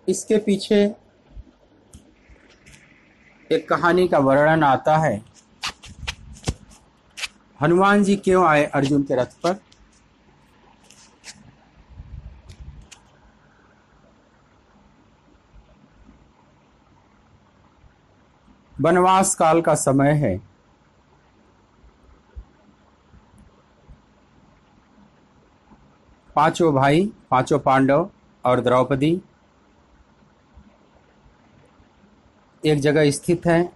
इसके पीछे एक कहानी का वर्णन आता है। हनुमान जी क्यों आए अर्जुन के रथ पर? वनवास काल का समय है। पांचों भाई, पांचों पांडव और द्रौपदी एक जगह स्थित हैं।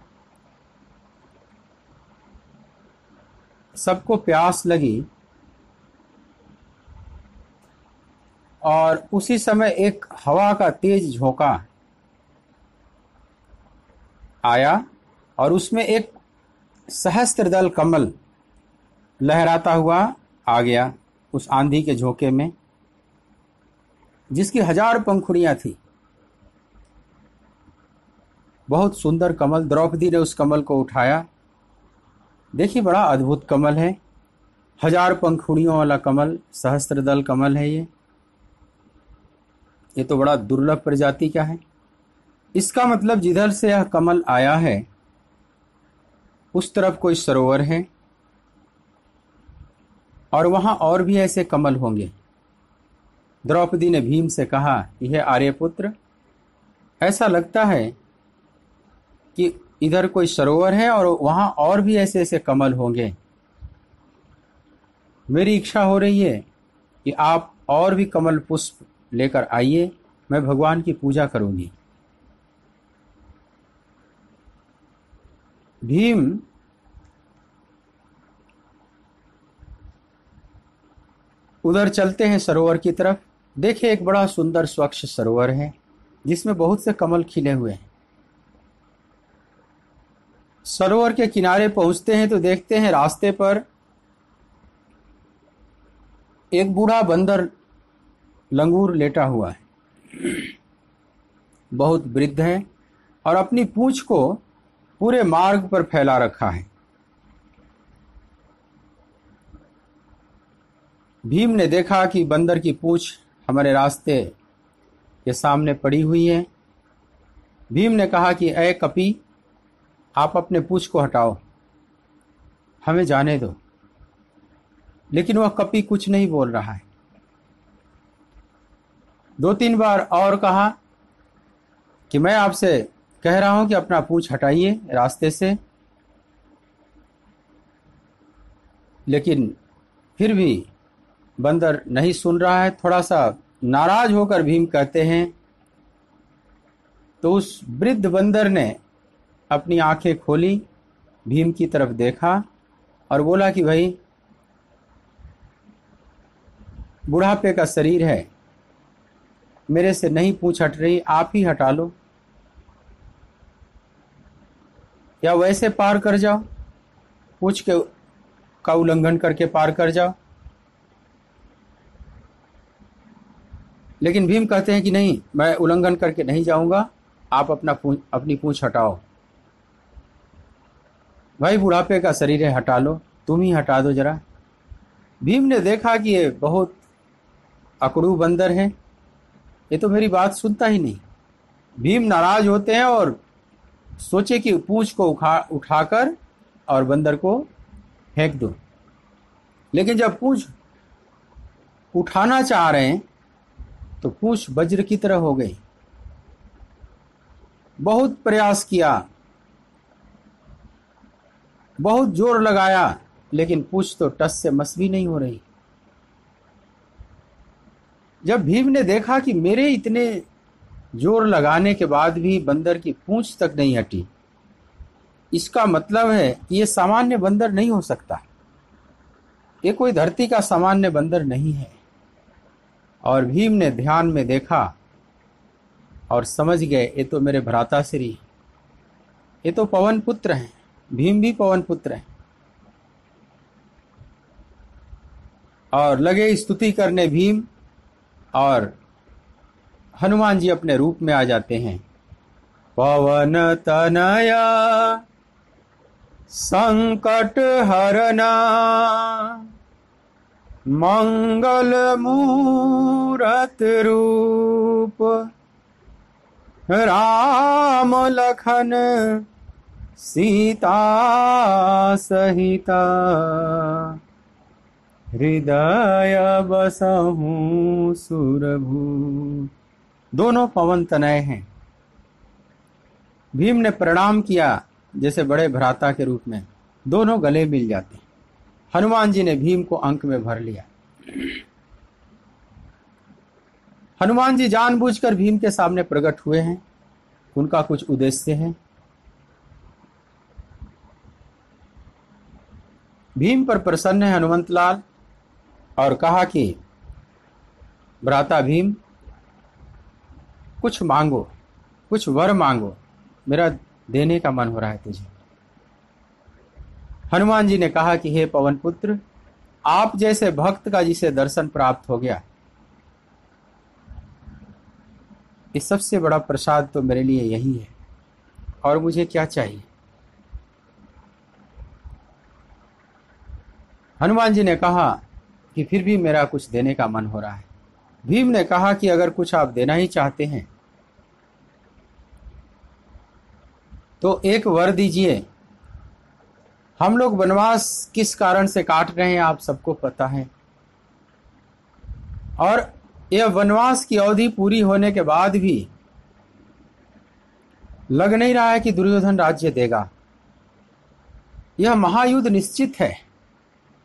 सबको प्यास लगी और उसी समय एक हवा का तेज झोंका आया और उसमें एक सहस्त्रदल कमल लहराता हुआ आ गया उस आंधी के झोंके में, जिसकी 1000 पंखुड़ियां थी। बहुत सुंदर कमल। द्रौपदी ने उस कमल को उठाया। देखिए, बड़ा अद्भुत कमल है। 1000 पंखुड़ियों वाला कमल, सहस्त्रदल कमल है ये तो बड़ा दुर्लभ प्रजाति का है। इसका मतलब जिधर से यह कमल आया है उस तरफ कोई सरोवर है और वहां और भी ऐसे कमल होंगे। द्रौपदी ने भीम से कहा, यह आर्यपुत्र, ऐसा लगता है कि इधर कोई सरोवर है और वहां और भी ऐसे ऐसे कमल होंगे। मेरी इच्छा हो रही है कि आप और भी कमल पुष्प लेकर आइए, मैं भगवान की पूजा करूंगी। भीम उधर चलते हैं सरोवर की तरफ। देखे, एक बड़ा सुंदर स्वच्छ सरोवर है जिसमें बहुत से कमल खिले हुए हैं। सरोवर के किनारे पहुंचते हैं तो देखते हैं रास्ते पर एक बूढ़ा बंदर लंगूर लेटा हुआ है। बहुत वृद्ध है और अपनी पूंछ को पूरे मार्ग पर फैला रखा है। भीम ने देखा कि बंदर की पूंछ हमारे रास्ते के सामने पड़ी हुई है। भीम ने कहा कि ऐ कपी, आप अपने पूंछ को हटाओ, हमें जाने दो। लेकिन वह कपी कुछ नहीं बोल रहा है। 2-3 बार और कहा कि मैं आपसे कह रहा हूं कि अपना पूंछ हटाइए रास्ते से, लेकिन फिर भी बंदर नहीं सुन रहा है। थोड़ा सा नाराज होकर भीम कहते हैं तो उस वृद्ध बंदर ने अपनी आंखें खोली, भीम की तरफ देखा और बोला कि भाई, बुढ़ापे का शरीर है, मेरे से नहीं पूंछ हट रही, आप ही हटा लो, या वैसे पार कर जाओ, पूंछ के का उल्लंघन करके पार कर जाओ। लेकिन भीम कहते हैं कि नहीं, मैं उल्लंघन करके नहीं जाऊंगा, आप अपनी पूंछ हटाओ। भाई, बुढ़ापे का शरीर है, हटा लो, तुम ही हटा दो जरा। भीम ने देखा कि ये बहुत अकड़ू बंदर है, ये तो मेरी बात सुनता ही नहीं। भीम नाराज होते हैं और सोचे कि पूंछ को उठाकर और बंदर को फेंक दो। लेकिन जब पूंछ उठाना चाह रहे हैं तो पूंछ वज्र की तरह हो गई। बहुत प्रयास किया, बहुत जोर लगाया, लेकिन पूंछ तो टस से मस भी नहीं हो रही। जब भीम ने देखा कि मेरे इतने जोर लगाने के बाद भी बंदर की पूंछ तक नहीं हटी, इसका मतलब है कि ये सामान्य बंदर नहीं हो सकता, ये कोई धरती का सामान्य बंदर नहीं है। और भीम ने ध्यान में देखा और समझ गए, ये तो मेरे भ्राताश्री, ये तो पवन पुत्र हैं। भीम भी पवन पुत्र हैं। और लगे स्तुति करने भीम, और हनुमान जी अपने रूप में आ जाते हैं। पवन तनया संकट हरना मंगल मूरत रूप राम लखन सीता सहिता हृदय बसहु सुरभु। दोनों पवन तनय हैं। भीम ने प्रणाम किया जैसे बड़े भ्राता के रूप में, दोनों गले मिल जाते। हनुमान जी ने भीम को अंक में भर लिया। हनुमान जी जानबूझकर भीम के सामने प्रकट हुए हैं। उनका कुछ उद्देश्य है। भीम पर प्रसन्न है हनुमंत लाल और कहा कि भ्राता भीम, कुछ मांगो, कुछ वर मांगो, मेरा देने का मन हो रहा है तुझे। हनुमान जी ने कहा कि हे पवन पुत्र, आप जैसे भक्त का जिसे दर्शन प्राप्त हो गया, इस सबसे बड़ा प्रसाद तो मेरे लिए यही है, और मुझे क्या चाहिए। हनुमान जी ने कहा कि फिर भी मेरा कुछ देने का मन हो रहा है। भीम ने कहा कि अगर कुछ आप देना ही चाहते हैं तो एक वर दीजिए। हम लोग वनवास किस कारण से काट रहे हैं आप सबको पता है, और यह वनवास की अवधि पूरी होने के बाद भी लग नहीं रहा है कि दुर्योधन राज्य देगा। यह महायुद्ध निश्चित है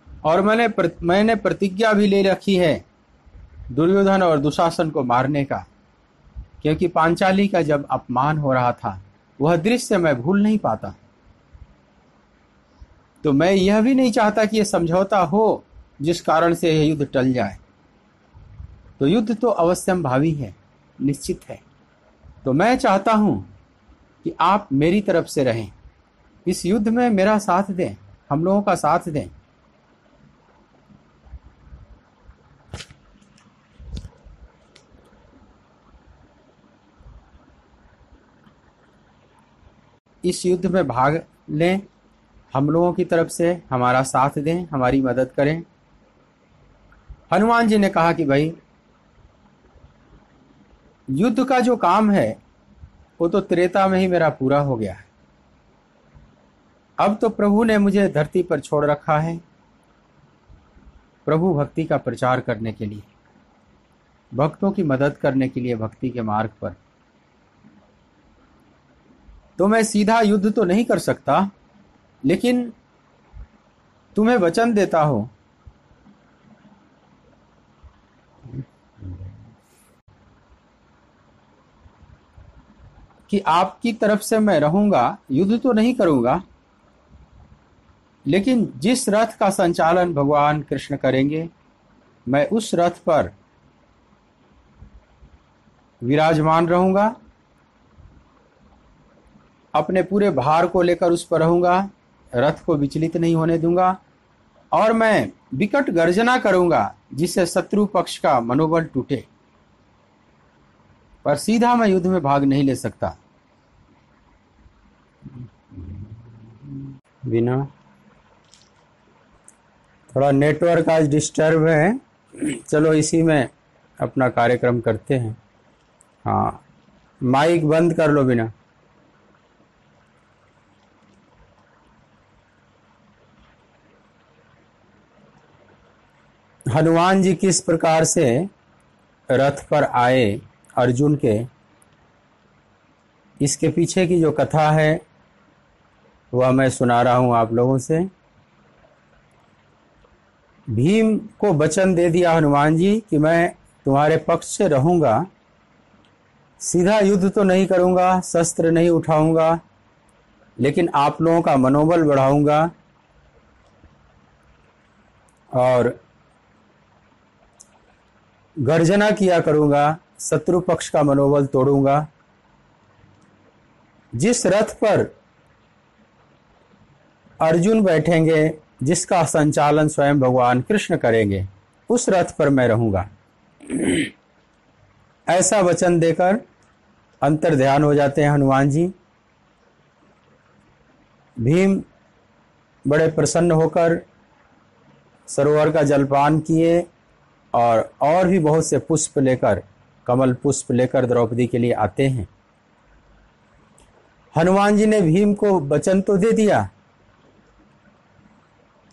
और मैंने प्रतिज्ञा भी ले रखी है दुर्योधन और दुशासन को मारने का, क्योंकि पांचाली का जब अपमान हो रहा था वह दृश्य मैं भूल नहीं पाता। तो मैं यह भी नहीं चाहता कि यह समझौता हो जिस कारण से यह युद्ध टल जाए। तो युद्ध तो अवश्यम भावी है, निश्चित है। तो मैं चाहता हूं कि आप मेरी तरफ से रहें, इस युद्ध में मेरा साथ दें, हम लोगों का साथ दें। इस युद्ध में भाग लें, हम लोगों की तरफ से हमारा साथ दें, हमारी मदद करें। हनुमान जी ने कहा कि भाई, युद्ध का जो काम है वो तो त्रेता में ही मेरा पूरा हो गया है। अब तो प्रभु ने मुझे धरती पर छोड़ रखा है प्रभु भक्ति का प्रचार करने के लिए, भक्तों की मदद करने के लिए भक्ति के मार्ग पर। तो मैं सीधा युद्ध तो नहीं कर सकता, लेकिन तुम्हें वचन देता हूं कि आपकी तरफ से मैं रहूंगा। युद्ध तो नहीं करूंगा, लेकिन जिस रथ का संचालन भगवान कृष्ण करेंगे मैं उस रथ पर विराजमान रहूंगा, अपने पूरे भार को लेकर उस पर रहूंगा, रथ को विचलित नहीं होने दूंगा, और मैं विकट गर्जना करूंगा जिससे शत्रु पक्ष का मनोबल टूटे। पर सीधा मैं युद्ध में भाग नहीं ले सकता। बिना थोड़ा नेटवर्क आज डिस्टर्ब है, चलो इसी में अपना कार्यक्रम करते हैं। हाँ, माइक बंद कर लो बिना। हनुमान जी किस प्रकार से रथ पर आए अर्जुन के, इसके पीछे की जो कथा है वह मैं सुना रहा हूं आप लोगों से। भीम को वचन दे दिया हनुमान जी कि मैं तुम्हारे पक्ष से रहूंगा, सीधा युद्ध तो नहीं करूंगा, शस्त्र नहीं उठाऊंगा, लेकिन आप लोगों का मनोबल बढ़ाऊंगा और गर्जना किया करूंगा, शत्रु पक्ष का मनोबल तोड़ूंगा। जिस रथ पर अर्जुन बैठेंगे, जिसका संचालन स्वयं भगवान कृष्ण करेंगे, उस रथ पर मैं रहूंगा। ऐसा वचन देकर अंतर ध्यान हो जाते हैं हनुमान जी। भीम बड़े प्रसन्न होकर सरोवर का जलपान किए और भी बहुत से पुष्प लेकर, कमल पुष्प लेकर द्रौपदी के लिए आते हैं। हनुमान जी ने भीम को वचन तो दे दिया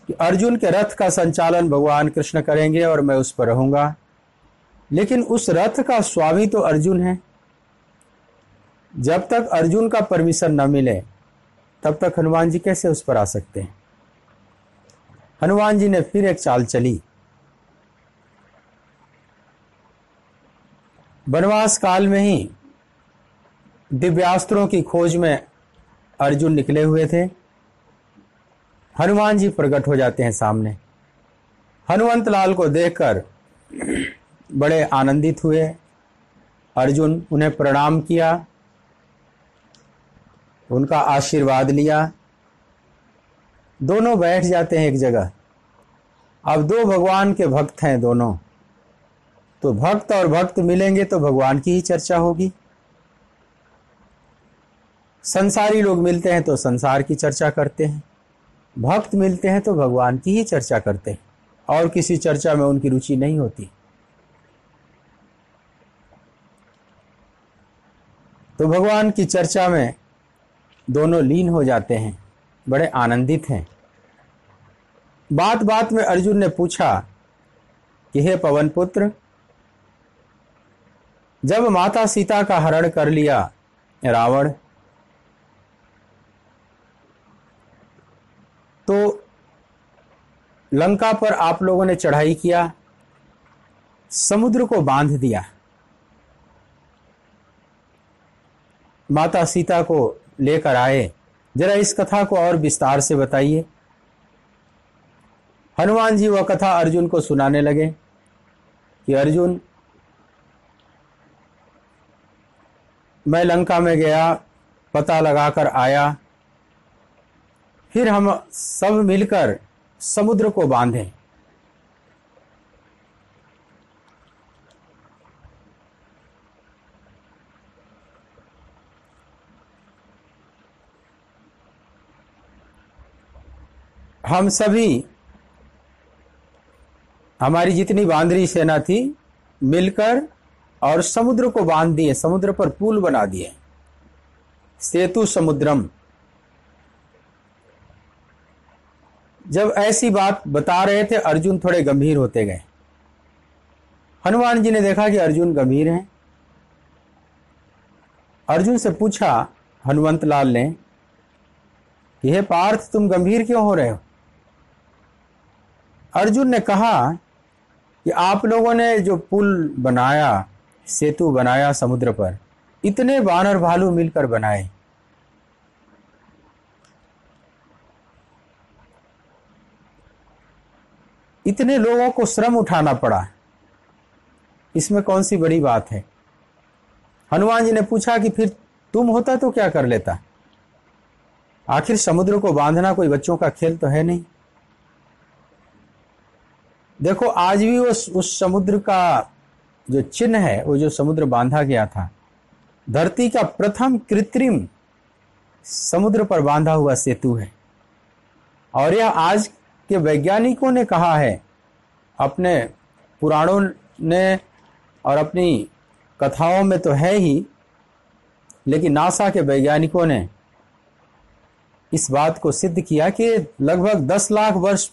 कि अर्जुन के रथ का संचालन भगवान कृष्ण करेंगे और मैं उस पर रहूंगा, लेकिन उस रथ का स्वामी तो अर्जुन है। जब तक अर्जुन का परमिशन न मिले तब तक हनुमान जी कैसे उस पर आ सकते हैं। हनुमान जी ने फिर एक चाल चली। वनवास काल में ही दिव्यास्त्रों की खोज में अर्जुन निकले हुए थे। हनुमान जी प्रकट हो जाते हैं सामने। हनुमंत लाल को देखकर बड़े आनंदित हुए। अर्जुन उन्हें प्रणाम किया, उनका आशीर्वाद लिया। दोनों बैठ जाते हैं एक जगह। अब दो भगवान के भक्त हैं दोनों, तो भक्त और भक्त मिलेंगे तो भगवान की ही चर्चा होगी। संसारी लोग मिलते हैं तो संसार की चर्चा करते हैं, भक्त मिलते हैं तो भगवान की ही चर्चा करते हैं, और किसी चर्चा में उनकी रुचि नहीं होती। तो भगवान की चर्चा में दोनों लीन हो जाते हैं, बड़े आनंदित हैं। बात बात में अर्जुन ने पूछा कि हे पवन पुत्र, जब माता सीता का हरण कर लिया रावण, तो लंका पर आप लोगों ने चढ़ाई किया, समुद्र को बांध दिया, माता सीता को लेकर आए। जरा इस कथा को और विस्तार से बताइए। हनुमान जी वह कथा अर्जुन को सुनाने लगे कि अर्जुन, मैं लंका में गया, पता लगाकर आया, फिर हम सब मिलकर समुद्र को बांधे। हम सभी, हमारी जितनी बांदरी सेना थी, मिलकर और समुद्र को बांध दिए, समुद्र पर पुल बना दिए, सेतु समुद्रम। जब ऐसी बात बता रहे थे अर्जुन थोड़े गंभीर होते गए। हनुमान जी ने देखा कि अर्जुन गंभीर हैं। अर्जुन से पूछा हनुमंत लाल ने कि हे पार्थ, तुम गंभीर क्यों हो रहे हो? अर्जुन ने कहा कि आप लोगों ने जो पुल बनाया, सेतु बनाया समुद्र पर, इतने वानर भालू मिलकर बनाए, इतने लोगों को श्रम उठाना पड़ा, इसमें कौन सी बड़ी बात है? हनुमान जी ने पूछा कि फिर तुम होता तो क्या कर लेता? आखिर समुद्र को बांधना कोई बच्चों का खेल तो है नहीं। देखो, आज भी उस समुद्र का जो चिन्ह है, वो जो समुद्र बांधा गया था, धरती का प्रथम कृत्रिम समुद्र पर बांधा हुआ सेतु है। और यह आज के वैज्ञानिकों ने कहा है, अपने पुराणों ने और अपनी कथाओं में तो है ही, लेकिन नासा के वैज्ञानिकों ने इस बात को सिद्ध किया कि लगभग 10 लाख वर्ष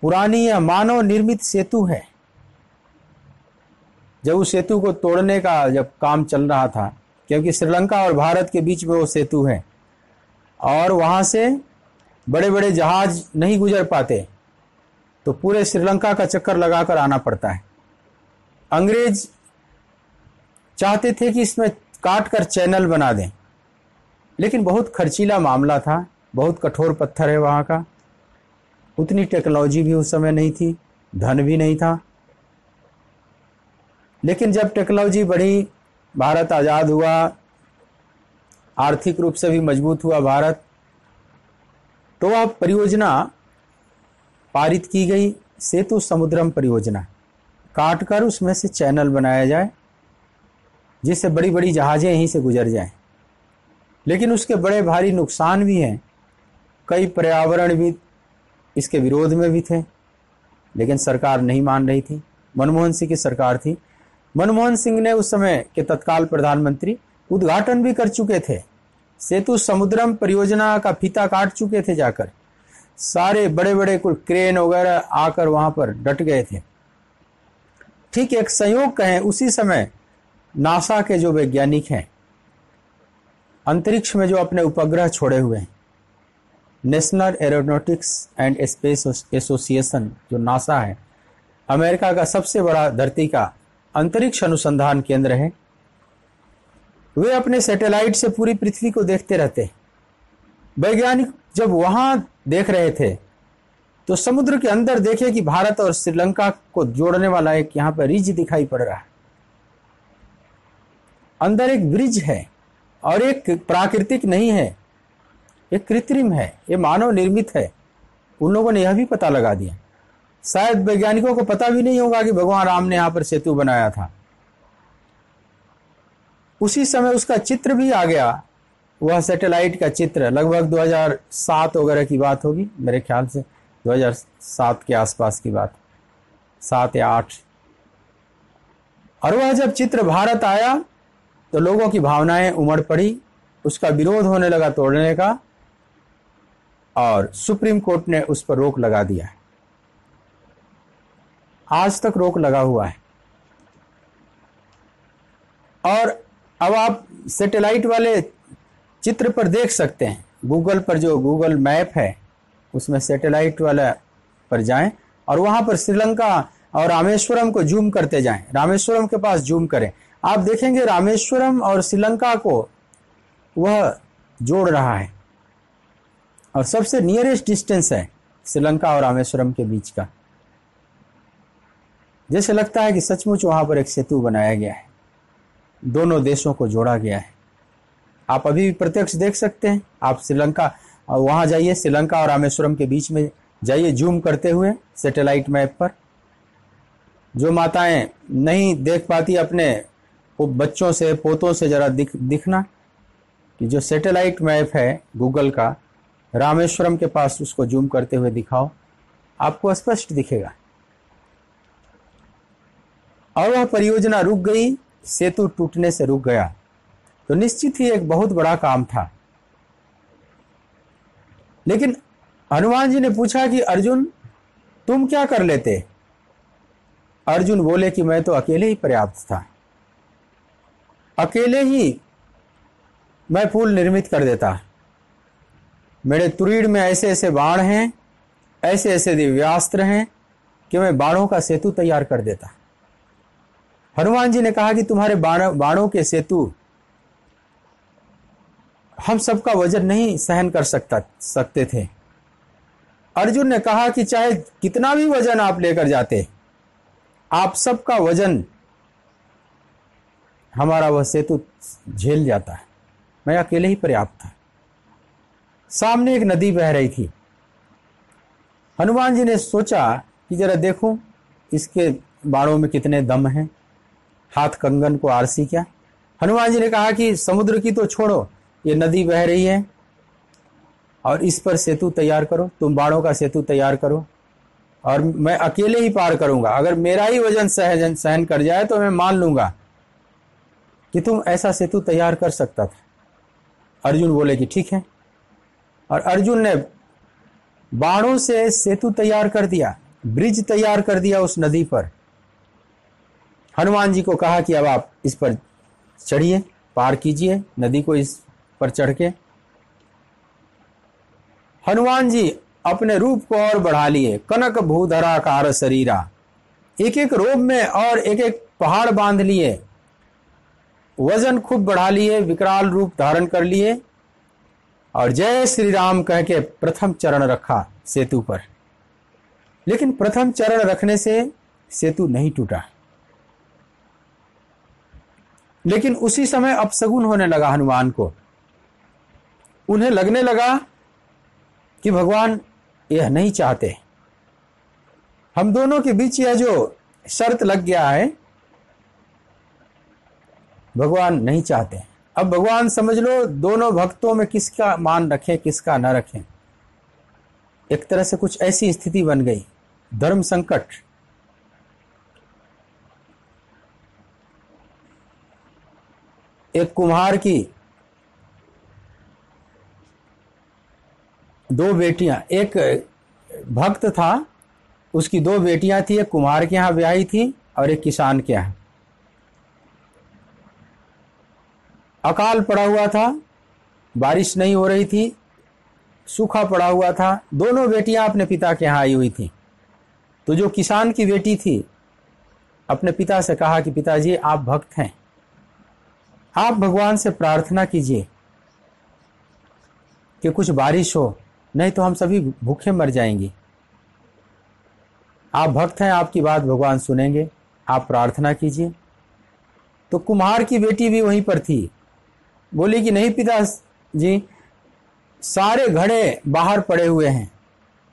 पुरानी यह मानव निर्मित सेतु है। जब उस सेतु को तोड़ने का जब काम चल रहा था, क्योंकि श्रीलंका और भारत के बीच में वो सेतु है और वहां से बड़े बड़े जहाज नहीं गुजर पाते, तो पूरे श्रीलंका का चक्कर लगाकर आना पड़ता है। अंग्रेज चाहते थे कि इसमें काट कर चैनल बना दें, लेकिन बहुत खर्चीला मामला था, बहुत कठोर पत्थर है वहाँ का, उतनी टेक्नोलॉजी भी उस समय नहीं थी, धन भी नहीं था। लेकिन जब टेक्नोलॉजी बढ़ी, भारत आज़ाद हुआ, आर्थिक रूप से भी मजबूत हुआ भारत, तो वह परियोजना पारित की गई, सेतु समुद्रम परियोजना, काट कर उसमें से चैनल बनाया जाए जिससे बड़ी बड़ी जहाज़ें यहीं से गुजर जाएं। लेकिन उसके बड़े भारी नुकसान भी हैं। कई पर्यावरण भी इसके विरोध में भी थे, लेकिन सरकार नहीं मान रही थी। मनमोहन सिंह की सरकार थी। मनमोहन सिंह ने उस समय के तत्काल प्रधानमंत्री उद्घाटन भी कर चुके थे सेतु समुद्रम परियोजना का फीता काट चुके थे जाकर। सारे बड़े बड़े कुल क्रेन वगैरह आकर वहां पर डट गए थे। ठीक एक संयोग कहें, उसी समय नासा के जो वैज्ञानिक हैं, अंतरिक्ष में जो अपने उपग्रह छोड़े हुए हैं, national aeronautics and space association जो नासा है, अमेरिका का सबसे बड़ा धरती का अंतरिक्ष अनुसंधान केंद्र है, वे अपने सैटेलाइट से पूरी पृथ्वी को देखते रहते हैं। वैज्ञानिक जब वहां देख रहे थे तो समुद्र के अंदर देखे कि भारत और श्रीलंका को जोड़ने वाला एक यहां पर रिज दिखाई पड़ रहा है। अंदर एक ब्रिज है और एक प्राकृतिक नहीं है, एक कृत्रिम है, ये मानव निर्मित है। उन लोगों ने यह भी पता लगा दिया। शायद वैज्ञानिकों को पता भी नहीं होगा कि भगवान राम ने यहां पर सेतु बनाया था। उसी समय उसका चित्र भी आ गया, वह सैटेलाइट का चित्र, लगभग 2007 वगैरह की बात होगी, मेरे ख्याल से 2007 के आसपास की बात, 7 या 8। और वह जब चित्र भारत आया तो लोगों की भावनाएं उमड़ पड़ी, उसका विरोध होने लगा तोड़ने का, और सुप्रीम कोर्ट ने उस पर रोक लगा दिया है। आज तक रोक लगा हुआ है। और अब आप सैटेलाइट वाले चित्र पर देख सकते हैं, गूगल पर जो गूगल मैप है उसमें सैटेलाइट वाला पर जाएं और वहां पर श्रीलंका और रामेश्वरम को जूम करते जाएं, रामेश्वरम के पास जूम करें, आप देखेंगे रामेश्वरम और श्रीलंका को वह जोड़ रहा है और सबसे नियरेस्ट डिस्टेंस है श्रीलंका और रामेश्वरम के बीच का। जैसे लगता है कि सचमुच वहां पर एक सेतु बनाया गया है, दोनों देशों को जोड़ा गया है। आप अभी भी प्रत्यक्ष देख सकते हैं। आप श्रीलंका वहां जाइए, श्रीलंका और रामेश्वरम के बीच में जाइए जूम करते हुए सैटेलाइट मैप पर। जो माताएं नहीं देख पाती अपने वो बच्चों से, पोतों से जरा दिखना कि जो सैटेलाइट मैप है गूगल का, रामेश्वरम के पास उसको जूम करते हुए दिखाओ, आपको स्पष्ट दिखेगा। और वह परियोजना रुक गई, सेतु टूटने से रुक गया, तो निश्चित ही एक बहुत बड़ा काम था। लेकिन हनुमान जी ने पूछा कि अर्जुन तुम क्या कर लेते? अर्जुन बोले कि मैं तो अकेले ही पर्याप्त था, अकेले ही मैं पुल निर्मित कर देता। मेरे तुरीड़ में ऐसे ऐसे बाण हैं, ऐसे ऐसे दिव्यास्त्र हैं कि मैं बाणों का सेतु तैयार कर देता। हनुमान जी ने कहा कि तुम्हारे बाणों के सेतु हम सबका वजन नहीं सहन कर सकते थे। अर्जुन ने कहा कि चाहे कितना भी वजन आप लेकर जाते, आप सबका वजन हमारा वह सेतु झेल जाता है, मैं अकेले ही पर्याप्त था। सामने एक नदी बह रही थी। हनुमान जी ने सोचा कि जरा देखूं इसके बाणों में कितने दम हैं, हाथ कंगन को आरसी क्या। हनुमान जी ने कहा कि समुद्र की तो छोड़ो, ये नदी बह रही है और इस पर सेतु तैयार करो, तुम बाणों का सेतु तैयार करो और मैं अकेले ही पार करूंगा। अगर मेरा ही वजन सहन कर जाए तो मैं मान लूंगा कि तुम ऐसा सेतु तैयार कर सकता था। अर्जुन बोले कि ठीक है, और अर्जुन ने बाणों से सेतु तैयार कर दिया, ब्रिज तैयार कर दिया उस नदी पर। हनुमान जी को कहा कि अब आप इस पर चढ़िए, पार कीजिए नदी को इस पर चढ़ के। हनुमान जी अपने रूप को और बढ़ा लिए, कनक भूधराकार शरीरा, एक एक रोब में और एक एक पहाड़ बांध लिए, वजन खूब बढ़ा लिए, विकराल रूप धारण कर लिए और जय श्री राम कह के प्रथम चरण रखा सेतु पर। लेकिन प्रथम चरण रखने से सेतु नहीं टूटा। लेकिन उसी समय अपशगुन होने लगा हनुमान को। उन्हें लगने लगा कि भगवान यह नहीं चाहते, हम दोनों के बीच यह जो शर्त लग गया है भगवान नहीं चाहते। अब भगवान समझ लो दोनों भक्तों में किसका मान रखें किसका न रखें। एक तरह से कुछ ऐसी स्थिति बन गई, धर्म संकट। एक कुम्हार की दो बेटियां, एक भक्त था, उसकी दो बेटियां थी, एक कुम्हार के यहाँ ब्याही थी और एक किसान के यहाँ। अकाल पड़ा हुआ था, बारिश नहीं हो रही थी, सूखा पड़ा हुआ था। दोनों बेटियां अपने पिता के यहाँ आई हुई थी। तो जो किसान की बेटी थी अपने पिता से कहा कि पिताजी आप भक्त हैं, आप भगवान से प्रार्थना कीजिए कि कुछ बारिश हो, नहीं तो हम सभी भूखे मर जाएंगे। आप भक्त हैं, आपकी बात भगवान सुनेंगे, आप प्रार्थना कीजिए। तो कुम्हार की बेटी भी वहीं पर थी, बोली कि नहीं पिताजी, सारे घड़े बाहर पड़े हुए हैं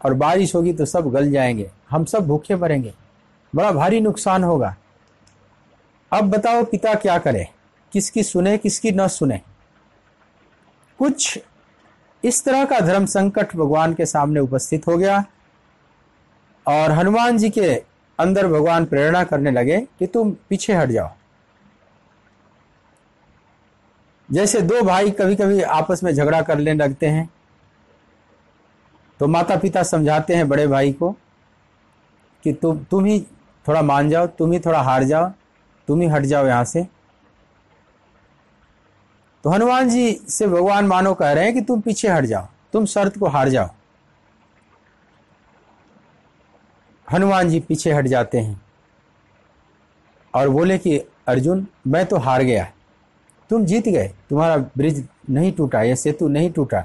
और बारिश होगी तो सब गल जाएंगे, हम सब भूखे मरेंगे, बड़ा भारी नुकसान होगा। अब बताओ पिता क्या करे, किसकी सुने किसकी न सुने। कुछ इस तरह का धर्म संकट भगवान के सामने उपस्थित हो गया और हनुमान जी के अंदर भगवान प्रेरणा करने लगे कि तुम पीछे हट जाओ। जैसे दो भाई कभी कभी आपस में झगड़ा करने लगते हैं तो माता पिता समझाते हैं बड़े भाई को कि तुम ही थोड़ा मान जाओ, तुम ही थोड़ा हार जाओ, तुम ही हट जाओ यहां से। तो हनुमान जी से भगवान मानो कह रहे हैं कि तुम पीछे हट जाओ, तुम शर्त को हार जाओ। हनुमान जी पीछे हट जाते हैं और बोले कि अर्जुन मैं तो हार गया, तुम जीत गए, तुम्हारा ब्रिज नहीं टूटा, यह सेतु नहीं टूटा,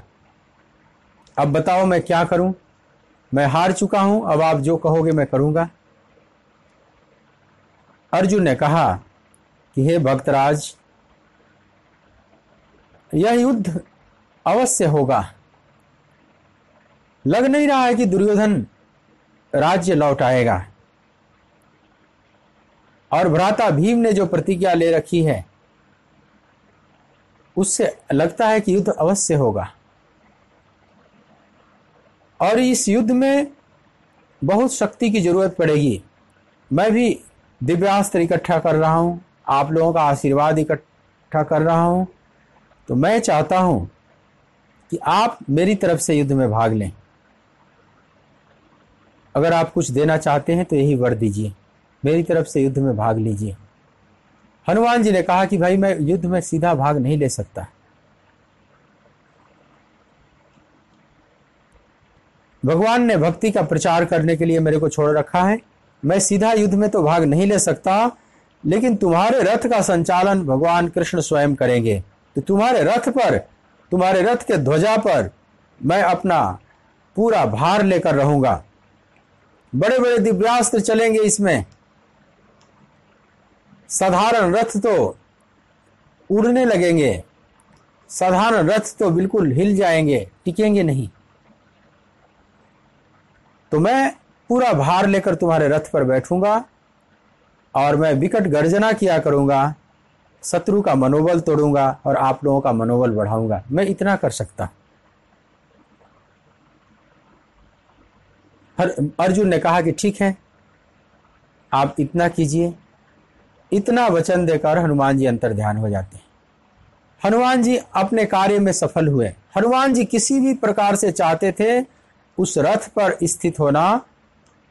अब बताओ मैं क्या करूं, मैं हार चुका हूं, अब आप जो कहोगे मैं करूंगा। अर्जुन ने कहा कि हे भक्तराज, यह युद्ध अवश्य होगा, लग नहीं रहा है कि दुर्योधन राज्य लौट आएगा, और भ्राता भीम ने जो प्रतिज्ञा ले रखी है उससे लगता है कि युद्ध अवश्य होगा, और इस युद्ध में बहुत शक्ति की जरूरत पड़ेगी। मैं भी दिव्यास्त्र इकट्ठा कर रहा हूं, आप लोगों का आशीर्वाद इकट्ठा कर रहा हूं, तो मैं चाहता हूं कि आप मेरी तरफ से युद्ध में भाग लें। अगर आप कुछ देना चाहते हैं तो यही वर दीजिए, मेरी तरफ से युद्ध में भाग लीजिए। हनुमान जी ने कहा कि भाई मैं युद्ध में सीधा भाग नहीं ले सकता, भगवान ने भक्ति का प्रचार करने के लिए मेरे को छोड़ रखा है, मैं सीधा युद्ध में तो भाग नहीं ले सकता, लेकिन तुम्हारे रथ का संचालन भगवान कृष्ण स्वयं करेंगे। तो तुम्हारे रथ पर, तुम्हारे रथ के ध्वजा पर मैं अपना पूरा भार लेकर रहूंगा, बड़े बड़े दिव्यास्त्र चलेंगे इसमें, साधारण रथ तो उड़ने लगेंगे, साधारण रथ तो बिल्कुल हिल जाएंगे, टिकेंगे नहीं। तो मैं पूरा भार लेकर तुम्हारे रथ पर बैठूंगा और मैं विकट गर्जना किया करूंगा, शत्रु का मनोबल तोड़ूंगा और आप लोगों का मनोबल बढ़ाऊंगा, मैं इतना कर सकता। अर्जुन ने कहा कि ठीक है, आप इतना कीजिए। इतना वचन देकर हनुमान जी अंतर ध्यान हो जाते हैं। हनुमान जी अपने कार्य में सफल हुए। हनुमान जी किसी भी प्रकार से चाहते थे उस रथ पर स्थित होना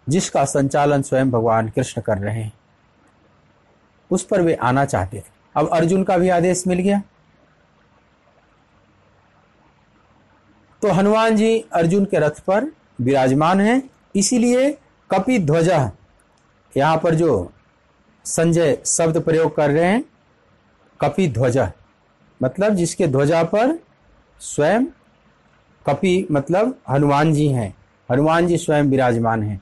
जिसका संचालन स्वयं भगवान कृष्ण कर रहे हैं, उस पर वे आना चाहते थे। अब अर्जुन का भी आदेश मिल गया, तो हनुमान जी अर्जुन के रथ पर विराजमान हैं। इसीलिए कपि ध्वजा, यहां पर जो संजय शब्द प्रयोग कर रहे हैं, कपि ध्वजा मतलब जिसके ध्वजा पर स्वयं, कपि मतलब हनुमान जी हैं, हनुमान जी स्वयं विराजमान हैं।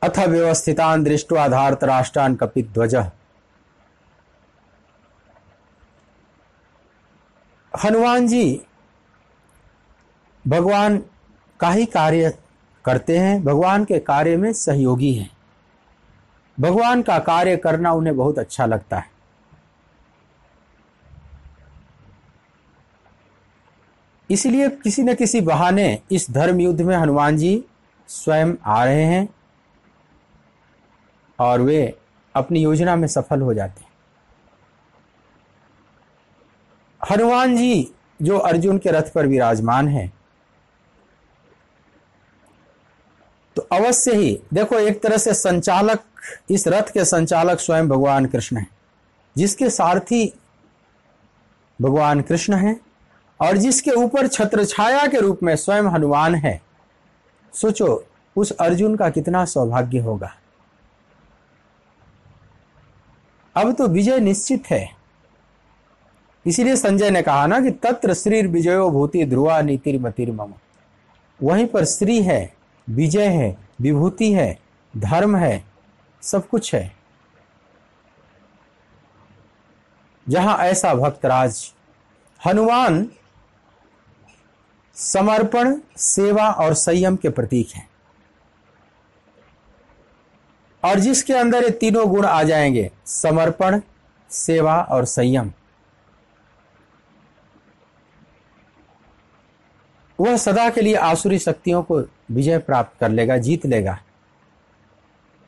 अथ व्यवस्थितान दृष्ट्वा धार्तराष्ट्रान कपिध्वजः। हनुमान जी भगवान का ही कार्य करते हैं, भगवान के कार्य में सहयोगी हैं, भगवान का कार्य करना उन्हें बहुत अच्छा लगता है। इसलिए किसी न किसी बहाने इस धर्म युद्ध में हनुमान जी स्वयं आ रहे हैं और वे अपनी योजना में सफल हो जाते हैं। हनुमान जी जो अर्जुन के रथ पर विराजमान है, तो अवश्य ही देखो, एक तरह से संचालक, इस रथ के संचालक स्वयं भगवान कृष्ण हैं, जिसके सारथी भगवान कृष्ण हैं, और जिसके ऊपर छत्र छाया के रूप में स्वयं हनुमान है। सोचो उस अर्जुन का कितना सौभाग्य होगा। अब तो विजय निश्चित है। इसीलिए संजय ने कहा ना कि तत्र श्री विजयो भूति ध्रुवा नीतिर्मतिर्मम। वहीं पर श्री है, विजय है, विभूति है, धर्म है, सब कुछ है। जहां ऐसा भक्तराज हनुमान समर्पण, सेवा और संयम के प्रतीक हैं, और जिसके अंदर ये तीनों गुण आ जाएंगे, समर्पण, सेवा और संयम, वह सदा के लिए आसुरी शक्तियों को विजय प्राप्त कर लेगा, जीत लेगा।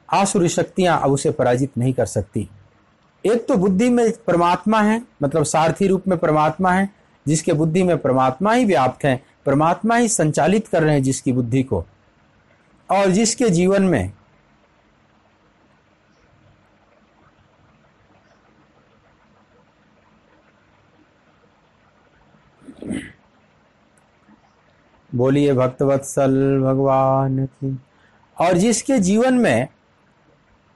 आसुरी शक्तियां अब उसे पराजित नहीं कर सकती। एक तो बुद्धि में परमात्मा है, मतलब सारथी रूप में परमात्मा है, जिसके बुद्धि में परमात्मा ही व्याप्त है, परमात्मा ही संचालित कर रहे हैं जिसकी बुद्धि को, और जिसके जीवन में बोलिए भक्तवत्सल भगवान की, और जिसके जीवन में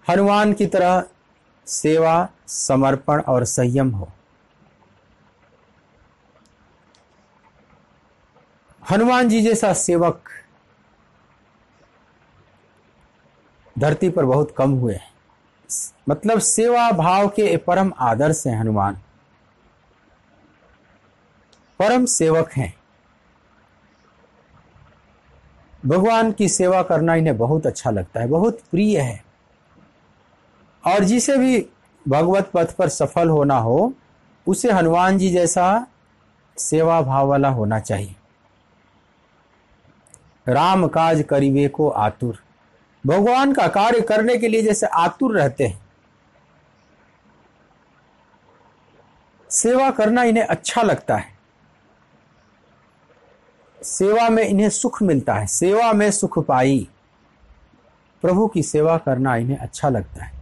हनुमान की तरह सेवा, समर्पण और संयम हो। हनुमान जी जैसा सेवक धरती पर बहुत कम हुए हैं। मतलब सेवा भाव के परम आदर्श हैं हनुमान, परम सेवक हैं। भगवान की सेवा करना इन्हें बहुत अच्छा लगता है, बहुत प्रिय है। और जिसे भी भगवत पथ पर सफल होना हो, उसे हनुमान जी जैसा सेवा भाव वाला होना चाहिए। राम काज करिवे को आतुर, भगवान का कार्य करने के लिए जैसे आतुर रहते हैं। सेवा करना इन्हें अच्छा लगता है, सेवा में इन्हें सुख मिलता है, सेवा में सुख पाई। प्रभु की सेवा करना इन्हें अच्छा लगता है।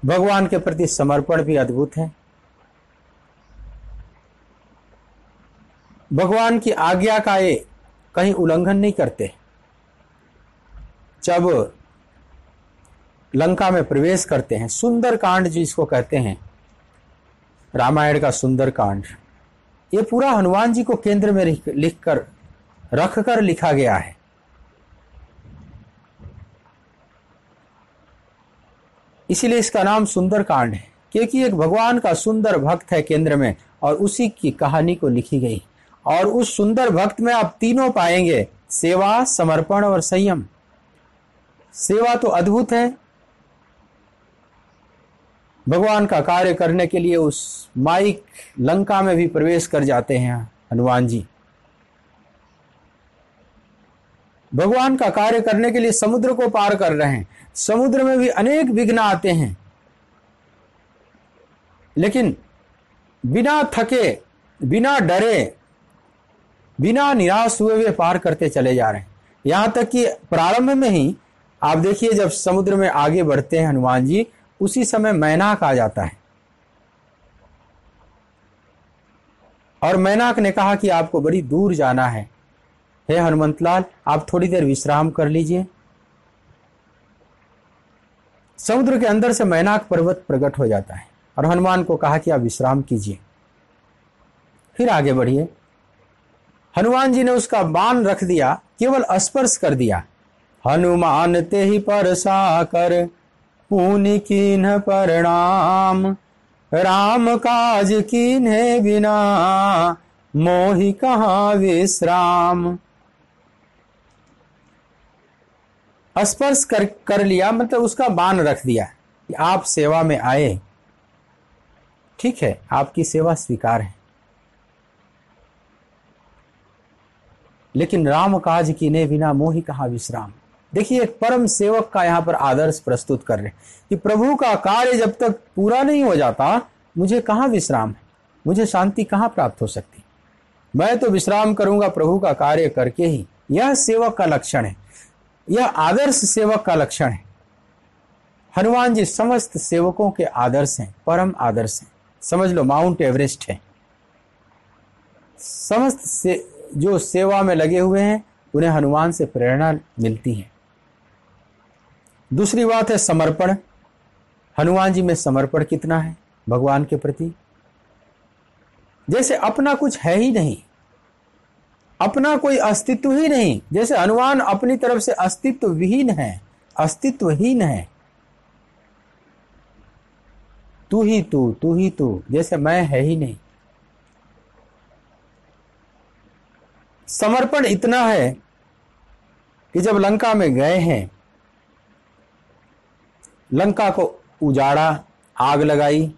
भगवान के प्रति समर्पण भी अद्भुत है। भगवान की आज्ञा का ये कहीं उल्लंघन नहीं करते। जब लंका में प्रवेश करते हैं, सुंदर कांड जिसको कहते हैं, रामायण का सुंदर कांड, ये पूरा हनुमान जी को केंद्र में रखकर लिखा गया है। इसीलिए इसका नाम सुंदर कांड है, क्योंकि एक भगवान का सुंदर भक्त है केंद्र में, और उसी की कहानी को लिखी गई। और उस सुंदर भक्त में आप तीनों पाएंगे, सेवा, समर्पण और संयम। सेवा तो अद्भुत है, भगवान का कार्य करने के लिए उस माइक लंका में भी प्रवेश कर जाते हैं हनुमान जी। भगवान का कार्य करने के लिए समुद्र को पार कर रहे हैं, समुद्र में भी अनेक विघ्न आते हैं, लेकिन बिना थके, बिना डरे, बिना निराश हुए वे पार करते चले जा रहे हैं। यहां तक कि प्रारंभ में ही आप देखिए, जब समुद्र में आगे बढ़ते हैं हनुमान जी, उसी समय मैनाक आ जाता है, और मैनाक ने कहा कि आपको बड़ी दूर जाना है, हे हनुमंतलाल, आप थोड़ी देर विश्राम कर लीजिए। समुद्र के अंदर से मैनाक पर्वत प्रकट हो जाता है, और हनुमान को कहा कि आप विश्राम कीजिए, फिर आगे बढ़िए। हनुमान जी ने उसका बाण रख दिया, केवल स्पर्श कर दिया। हनुमान ते ही परसा कर पुनि कीन्ह प्रणाम, राम काज कीन्हे बिना मोहि कहाँ विश्राम। स्पर्श कर लिया, मतलब उसका बाण रख दिया कि आप सेवा में आए, ठीक है, आपकी सेवा स्वीकार है, लेकिन राम काज कीन्हे बिना मोहि कहाँ विश्राम। देखिए, एक परम सेवक का यहाँ पर आदर्श प्रस्तुत कर रहे हैं कि प्रभु का कार्य जब तक पूरा नहीं हो जाता, मुझे कहाँ विश्राम है, मुझे शांति कहाँ प्राप्त हो सकती? मैं तो विश्राम करूंगा प्रभु का कार्य करके ही। यह सेवक का लक्षण है, यह आदर्श सेवक का लक्षण है। हनुमान जी समस्त सेवकों के आदर्श हैं, परम आदर्श हैं। समझ लो माउंट एवरेस्ट है। समस्त जो सेवा में लगे हुए हैं उन्हें हनुमान से प्रेरणा मिलती है। दूसरी बात है समर्पण। हनुमान जी में समर्पण कितना है भगवान के प्रति। जैसे अपना कुछ है ही नहीं, अपना कोई अस्तित्व ही नहीं, जैसे हनुमान अपनी तरफ से अस्तित्व विहीन है, अस्तित्वहीन है। तू ही तू, तू ही तू, जैसे मैं है ही नहीं। समर्पण इतना है कि जब लंका में गए हैं, लंका को उजाड़ा, आग लगाई,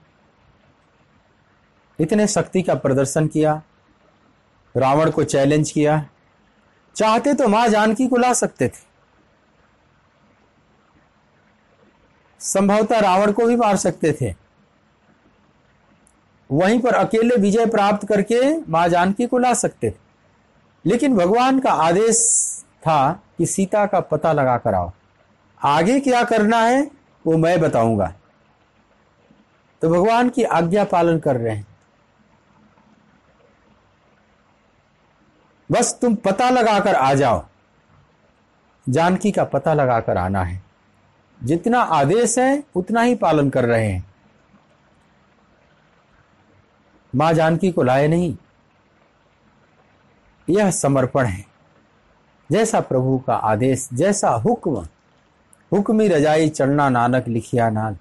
इतने शक्ति का प्रदर्शन किया, रावण को चैलेंज किया। चाहते तो मां जानकी को ला सकते थे, संभवतः रावण को भी मार सकते थे, वहीं पर अकेले विजय प्राप्त करके मां जानकी को ला सकते थे। लेकिन भगवान का आदेश था कि सीता का पता लगा कर आओ, आगे क्या करना है वो मैं बताऊंगा। तो भगवान की आज्ञा पालन कर रहे हैं, बस तुम पता लगाकर आ जाओ। जानकी का पता लगाकर आना है। जितना आदेश है उतना ही पालन कर रहे हैं। मां जानकी को लाए नहीं, यह समर्पण है। जैसा प्रभु का आदेश, जैसा हुक्म, हुक्मी रजाई चढ़ना नानक लिखिया नाल,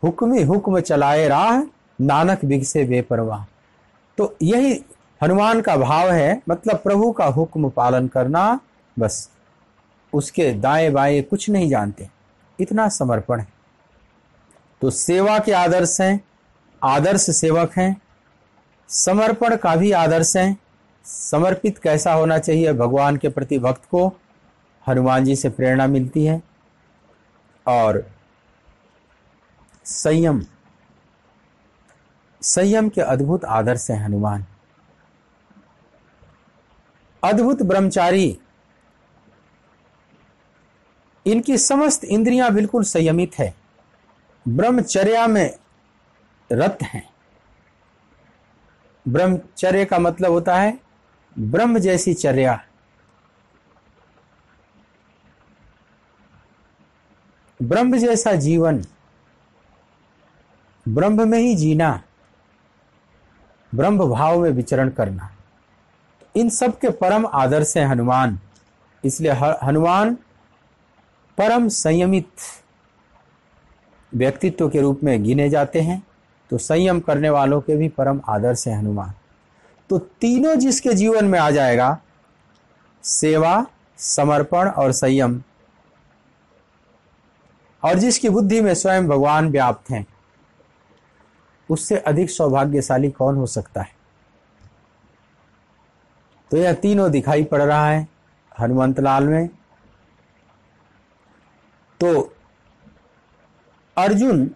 हुक्मी हुक्म चलाए राह नानक बिगसे बेपरवाह। तो यही हनुमान का भाव है, मतलब प्रभु का हुक्म पालन करना, बस उसके दाएं बाएं कुछ नहीं जानते, इतना समर्पण है। तो सेवा के आदर्श हैं, आदर्श सेवक हैं। समर्पण का भी आदर्श है। समर्पित कैसा होना चाहिए भगवान के प्रति भक्त को, हनुमान जी से प्रेरणा मिलती है। और संयम, संयम के अद्भुत आदर्श हैं हनुमान। अद्भुत ब्रह्मचारी, इनकी समस्त इंद्रियां बिल्कुल संयमित है, ब्रह्मचर्या में रत हैं। ब्रह्मचर्य का मतलब होता है ब्रह्म जैसी चर्या। ब्रह्म जैसा जीवन, ब्रह्म में ही जीना, ब्रह्म भाव में विचरण करना, इन सब के परम आदर्श हैं हनुमान। इसलिए हनुमान परम संयमित व्यक्तित्व के रूप में गिने जाते हैं। तो संयम करने वालों के भी परम आदर्श है हनुमान। तो तीनों जिसके जीवन में आ जाएगा, सेवा, समर्पण और संयम, और जिसकी बुद्धि में स्वयं भगवान व्याप्त हैं, उससे अधिक सौभाग्यशाली कौन हो सकता है। तो यह तीनों दिखाई पड़ रहा है हनुमंत लाल में। तो अर्जुन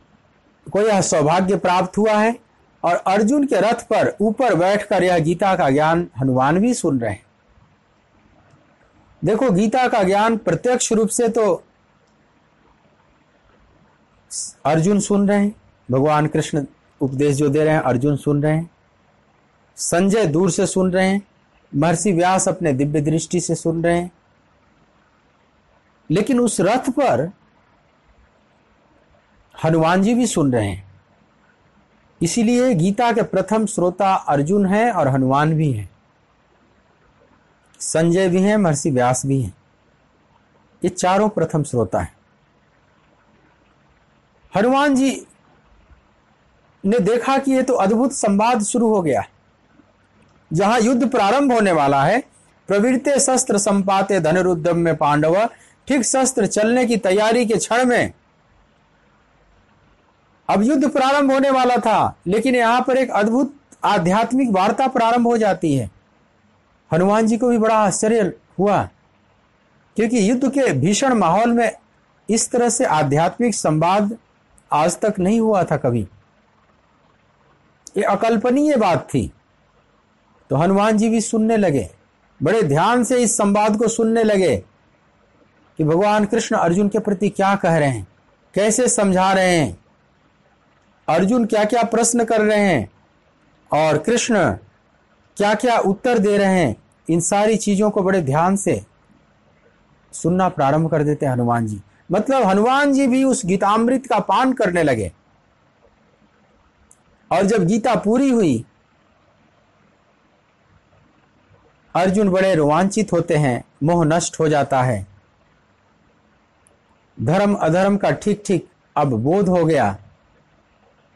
को यह सौभाग्य प्राप्त हुआ है, और अर्जुन के रथ पर ऊपर बैठकर यह गीता का ज्ञान हनुमान भी सुन रहे हैं। देखो, गीता का ज्ञान प्रत्यक्ष रूप से तो अर्जुन सुन रहे हैं, भगवान कृष्ण उपदेश जो दे रहे हैं अर्जुन सुन रहे हैं, संजय दूर से सुन रहे हैं, महर्षि व्यास अपने दिव्य दृष्टि से सुन रहे हैं। लेकिन उस रथ पर हनुमान जी भी सुन रहे हैं। इसीलिए गीता के प्रथम श्रोता अर्जुन है और हनुमान भी हैं, संजय भी हैं, महर्षि व्यास भी हैं। ये चारों प्रथम श्रोता हैं। हनुमान जी ने देखा कि ये तो अद्भुत संवाद शुरू हो गया। जहां युद्ध प्रारंभ होने वाला है, प्रवृत्ते शस्त्र संपाते धनुरुद्धम में पांडव, ठीक शस्त्र चलने की तैयारी के क्षण में अब युद्ध प्रारंभ होने वाला था, लेकिन यहां पर एक अद्भुत आध्यात्मिक वार्ता प्रारंभ हो जाती है। हनुमान जी को भी बड़ा आश्चर्य हुआ, क्योंकि युद्ध के भीषण माहौल में इस तरह से आध्यात्मिक संवाद आज तक नहीं हुआ था कभी, ये अकल्पनीय बात थी। तो हनुमान जी भी सुनने लगे, बड़े ध्यान से इस संवाद को सुनने लगे कि भगवान कृष्ण अर्जुन के प्रति क्या कह रहे हैं, कैसे समझा रहे हैं, अर्जुन क्या क्या प्रश्न कर रहे हैं और कृष्ण क्या क्या उत्तर दे रहे हैं। इन सारी चीजों को बड़े ध्यान से सुनना प्रारंभ कर देते हैं हनुमान जी। मतलब हनुमान जी भी उस गीतामृत का पान करने लगे। और जब गीता पूरी हुई, अर्जुन बड़े रोमांचित होते हैं, मोह नष्ट हो जाता है, धर्म अधर्म का ठीक ठीक अब बोध हो गया।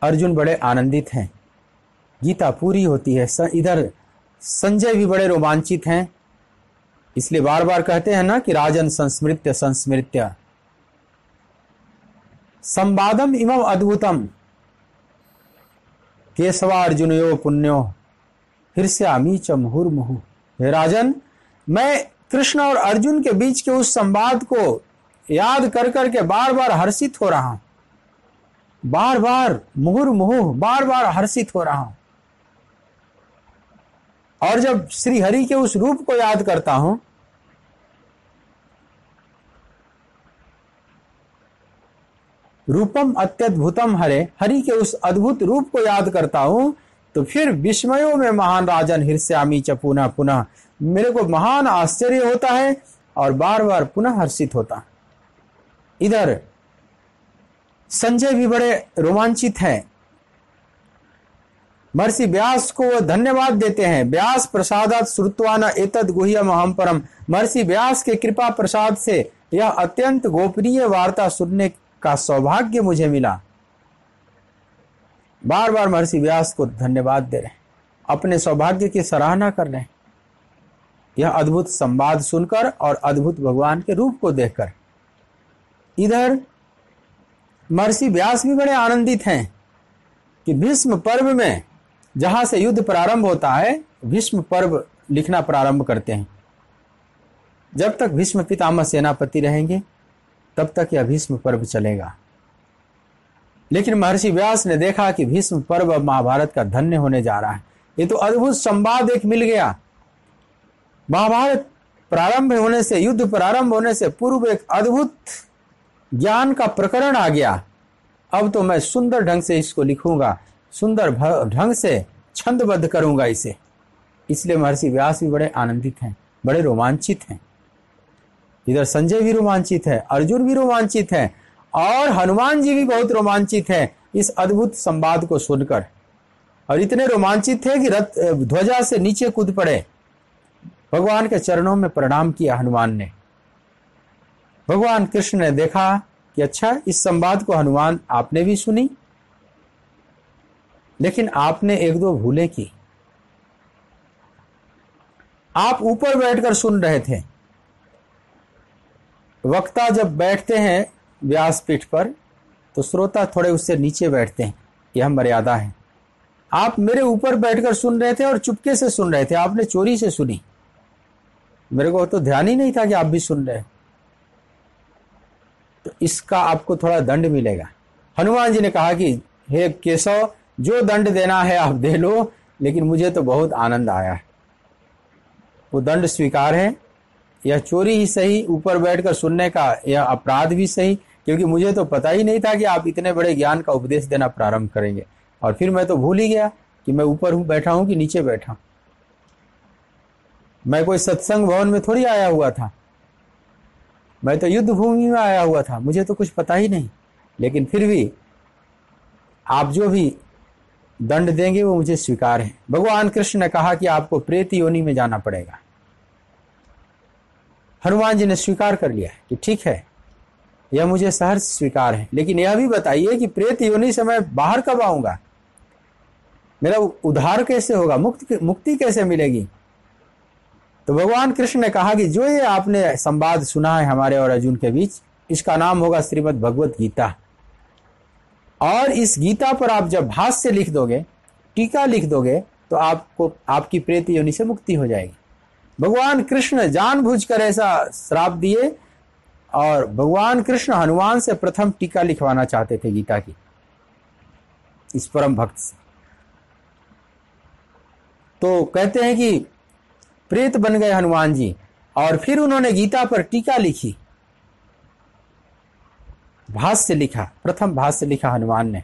अर्जुन बड़े आनंदित हैं, गीता पूरी होती है। इधर संजय भी बड़े रोमांचित हैं, इसलिए बार बार कहते हैं ना कि राजन संस्मृत्य संस्मृत्य संवादम इमम अद्भुतम केशवार्जुनयो पुण्यो हृष्यामि च मुहुर्मुहु। हे राजन, मैं कृष्ण और अर्जुन के बीच के उस संवाद को याद कर करके बार बार हर्षित हो रहा हूं, बार बार मुहुर्मुहु बार बार हर्षित हो रहा हूं। और जब श्री हरि के उस रूप को याद करता हूं, रूपम अत्यद्भुतम हरे, हरि के उस अद्भुत रूप को याद करता हूं, तो फिर विस्मयों में महान राजन हृष्यामि च पुनः पुनः, मेरे को महान आश्चर्य होता है और बार बार पुनः हर्षित होता। इधर संजय भी बड़े रोमांचित हैं, महर्षि व्यास को वो धन्यवाद देते हैं। व्यास प्रसादात श्रुत्वा न एतद् गुह्यम अहम परम, महर्षि व्यास के कृपा प्रसाद से यह अत्यंत गोपनीय वार्ता सुनने का सौभाग्य मुझे मिला। बार बार महर्षि व्यास को धन्यवाद दे रहे हैं, अपने सौभाग्य की सराहना कर रहे हैं, यह अद्भुत संवाद सुनकर और अद्भुत भगवान के रूप को देखकर। इधर महर्षि व्यास भी बड़े आनंदित हैं कि भीष्म पर्व में जहां से युद्ध प्रारंभ होता है, भीष्म पर्व लिखना प्रारंभ करते हैं। जब तक भीष्म पितामह सेनापति रहेंगे तब तक यह भीष्म पर्व चलेगा। लेकिन महर्षि व्यास ने देखा कि भीष्म पर्व महाभारत का धन्य होने जा रहा है। ये तो अद्भुत संवाद एक मिल गया। महाभारत प्रारंभ होने से, युद्ध प्रारंभ होने से पूर्व एक अद्भुत ज्ञान का प्रकरण आ गया। अब तो मैं सुंदर ढंग से इसको लिखूंगा, सुंदर ढंग से छंदबद्ध करूंगा इसे। इसलिए महर्षि व्यास भी बड़े आनंदित हैं, बड़े रोमांचित हैं। इधर संजय भी रोमांचित है, अर्जुन भी रोमांचित है और हनुमान जी भी बहुत रोमांचित हैं इस अद्भुत संवाद को सुनकर। और इतने रोमांचित थे कि रथ ध्वजा से नीचे कूद पड़े, भगवान के चरणों में प्रणाम किया हनुमान ने। भगवान कृष्ण ने देखा कि अच्छा, इस संवाद को हनुमान आपने भी सुनी, लेकिन आपने एक दो भूलें की। आप ऊपर बैठकर सुन रहे थे। वक्ता जब बैठते हैं व्यासपीठ पर तो श्रोता थोड़े उससे नीचे बैठते हैं, यह मर्यादा है। आप मेरे ऊपर बैठकर सुन रहे थे और चुपके से सुन रहे थे, आपने चोरी से सुनी। मेरे को तो ध्यान ही नहीं था कि आप भी सुन रहे। तो इसका आपको थोड़ा दंड मिलेगा। हनुमान जी ने कहा कि हे केशव, जो दंड देना है आप दे लो, लेकिन मुझे तो बहुत आनंद आया है। वो दंड स्वीकार है, यह चोरी ही सही, ऊपर बैठकर सुनने का यह अपराध भी सही, क्योंकि मुझे तो पता ही नहीं था कि आप इतने बड़े ज्ञान का उपदेश देना प्रारंभ करेंगे। और फिर मैं तो भूल ही गया कि मैं ऊपर हूं, बैठा हूं कि नीचे बैठा। मैं कोई सत्संग भवन में थोड़ी आया हुआ था, मैं तो युद्ध भूमि में आया हुआ था, मुझे तो कुछ पता ही नहीं। लेकिन फिर भी आप जो भी दंड देंगे वो मुझे स्वीकार है। भगवान कृष्ण ने कहा कि आपको प्रेत योनि में जाना पड़ेगा। हनुमान जी ने स्वीकार कर लिया कि ठीक है, यह मुझे सहर्ष स्वीकार है, लेकिन यह भी बताइए कि प्रेत योनि से मैं बाहर कब आऊंगा, मेरा उद्धार कैसे होगा, मुक्ति कैसे मिलेगी। तो भगवान कृष्ण ने कहा कि जो ये आपने संवाद सुना है हमारे और अर्जुन के बीच, इसका नाम होगा श्रीमद् भगवत गीता। और इस गीता पर आप जब भाष्य लिख दोगे, टीका लिख दोगे, तो आपको आपकी प्रेत योनि से मुक्ति हो जाएगी। भगवान कृष्ण जानबूझकर ऐसा श्राप दिए और भगवान कृष्ण हनुमान से प्रथम टीका लिखवाना चाहते थे गीता की, इस परम भक्त से। तो कहते हैं कि प्रेत बन गए हनुमान जी, और फिर उन्होंने गीता पर टीका लिखी, भाष्य लिखा, प्रथम भाष्य लिखा हनुमान ने,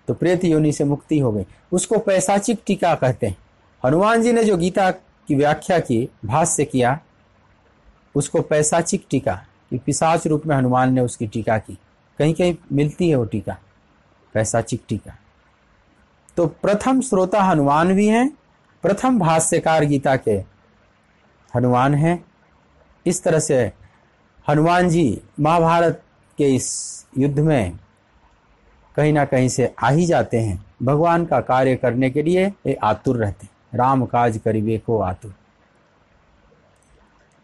तो प्रेत योनि से मुक्ति हो गई। उसको पैशाचिक टीका कहते हैं। हनुमान जी ने जो गीता की व्याख्या की, भाष्य किया, उसको पैशाचिक टीका, कि पिशाच रूप में हनुमान ने उसकी टीका की। कहीं कहीं मिलती है वो टीका, पैशाचिक टीका। तो प्रथम श्रोता हनुमान भी हैं, प्रथम भाष्यकार गीता के हनुमान हैं। इस तरह से हनुमान जी महाभारत के इस युद्ध में कहीं ना कहीं से आ ही जाते हैं। भगवान का कार्य करने के लिए ये आतुर रहते हैं, राम काज करिबे को आतुर।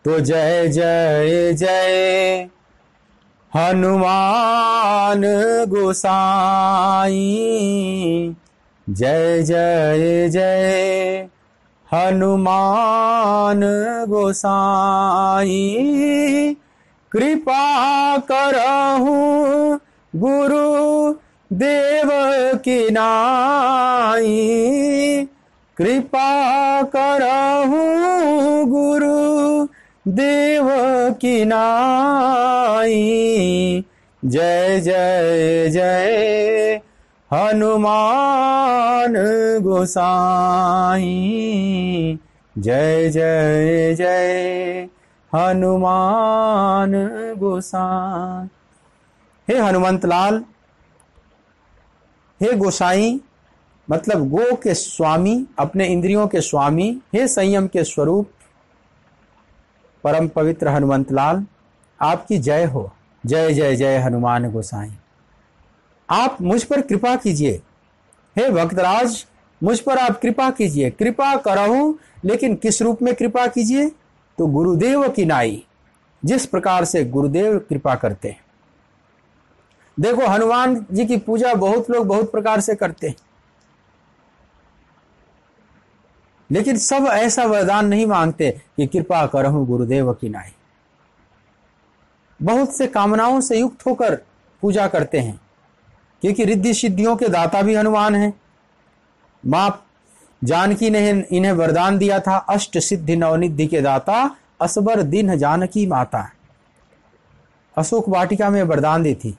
तो जय जय जय हनुमान गोसाई, जय जय जय हनुमान गोसाई, कृपा करहु गुरु देव की नाई, कृपा करहु गुरु देव की नाई, जय जय जय हनुमान गोसाई, जय जय जय हनुमान गोसाई। हे हनुमंत लाल, हे गोसाई मतलब गो के स्वामी, अपने इंद्रियों के स्वामी, हे संयम के स्वरूप परम पवित्र हनुमंत लाल, आपकी जय हो। जय जय जय हनुमान गोसाई। आप मुझ पर कृपा कीजिए, हे भक्तराज मुझ पर आप कृपा कीजिए। कृपा करहु, लेकिन किस रूप में कृपा कीजिए? तो गुरुदेव की नाई, जिस प्रकार से गुरुदेव कृपा करते हैं। देखो हनुमान जी की पूजा बहुत लोग बहुत प्रकार से करते हैं, लेकिन सब ऐसा वरदान नहीं मांगते कि कृपा करहु गुरुदेव की नाई। बहुत से कामनाओं से युक्त होकर पूजा करते हैं, क्योंकि रिद्धि सिद्धियों के दाता भी हनुमान हैं। मां जानकी ने इन्हें वरदान दिया था, अष्ट सिद्धि नवनिधि के दाता असबर दीन जानकी माता। अशोक वाटिका में वरदान दी थी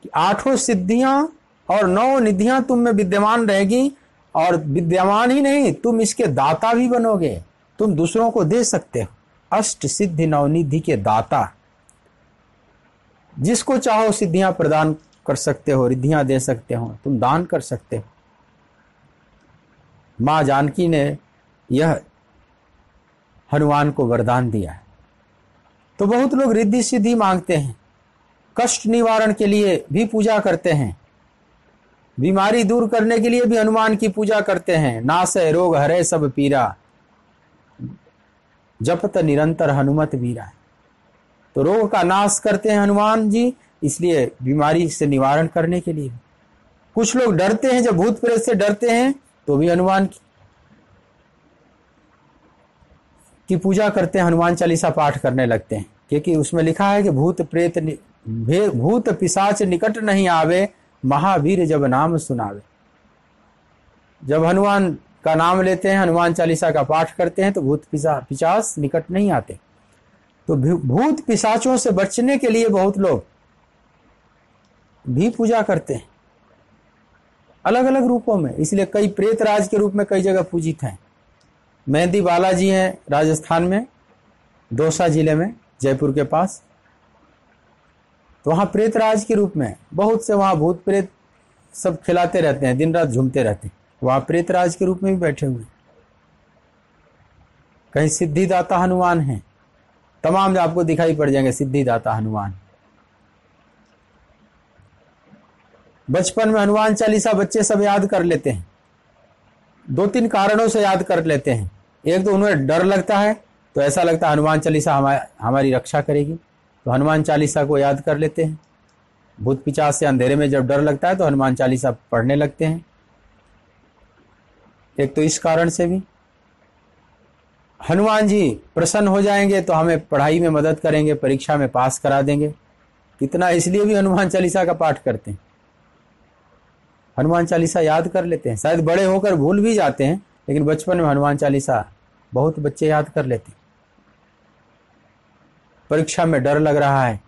कि 8 सिद्धियां और 9 निधियां तुम में विद्यमान रहेगी, और विद्यमान ही नहीं, तुम इसके दाता भी बनोगे, तुम दूसरों को दे सकते हो। अष्ट सिद्धि नवनिधि के दाता, जिसको चाहो सिद्धियां प्रदान कर सकते हो, रिद्धियां दे सकते हो, तुम दान कर सकते हो। मां जानकी ने यह हनुमान को वरदान दिया है। तो बहुत लोग रिद्धि सिद्धि मांगते हैं, कष्ट निवारण के लिए भी पूजा करते हैं, बीमारी दूर करने के लिए भी हनुमान की पूजा करते हैं। नासै रोग हरै सब पीरा, जपत निरंतर हनुमत वीरा। तो रोग का नाश करते हैं हनुमान जी, इसलिए बीमारी से निवारण करने के लिए। कुछ लोग डरते हैं, जब भूत प्रेत से डरते हैं तो भी हनुमान की पूजा करते हैं, हनुमान चालीसा पाठ करने लगते हैं, क्योंकि उसमें लिखा है कि भूत पिशाच निकट नहीं आवे, महावीर जब नाम सुनावे। जब हनुमान का नाम लेते हैं, हनुमान चालीसा का पाठ करते हैं, तो भूत पिशाच निकट नहीं आते। तो भूत पिशाचों से बचने के लिए बहुत लोग भी पूजा करते हैं अलग अलग रूपों में। इसलिए कई प्रेतराज के रूप में कई जगह पूजित हैं। मेहंदी बालाजी हैं राजस्थान में, दौसा जिले में, जयपुर के पास। तो वहाँ प्रेतराज के रूप में बहुत से वहाँ भूत प्रेत सब खिलाते रहते हैं, दिन रात झूमते रहते हैं। वहाँ प्रेतराज के रूप में भी बैठे हुए। कहीं सिद्धिदाता हनुमान हैं, तमाम आपको दिखाई पड़ जाएंगे सिद्धिदाता हनुमान। बचपन में हनुमान चालीसा बच्चे सब याद कर लेते हैं। 2-3 कारणों से याद कर लेते हैं। एक तो उन्हें डर लगता है, तो ऐसा लगता है हनुमान चालीसा हमारी रक्षा करेगी, तो हनुमान चालीसा को याद कर लेते हैं। भूत पिशाच से अंधेरे में जब डर लगता है तो हनुमान चालीसा पढ़ने लगते हैं। एक तो इस कारण से भी। हनुमान जी प्रसन्न हो जाएंगे तो हमें पढ़ाई में मदद करेंगे, परीक्षा में पास करा देंगे। कितना इसलिए भी हनुमान चालीसा का पाठ करते हैं, हनुमान चालीसा याद कर लेते हैं। शायद बड़े होकर भूल भी जाते हैं, लेकिन बचपन में हनुमान चालीसा बहुत बच्चे याद कर लेते हैं। परीक्षा में डर लग रहा है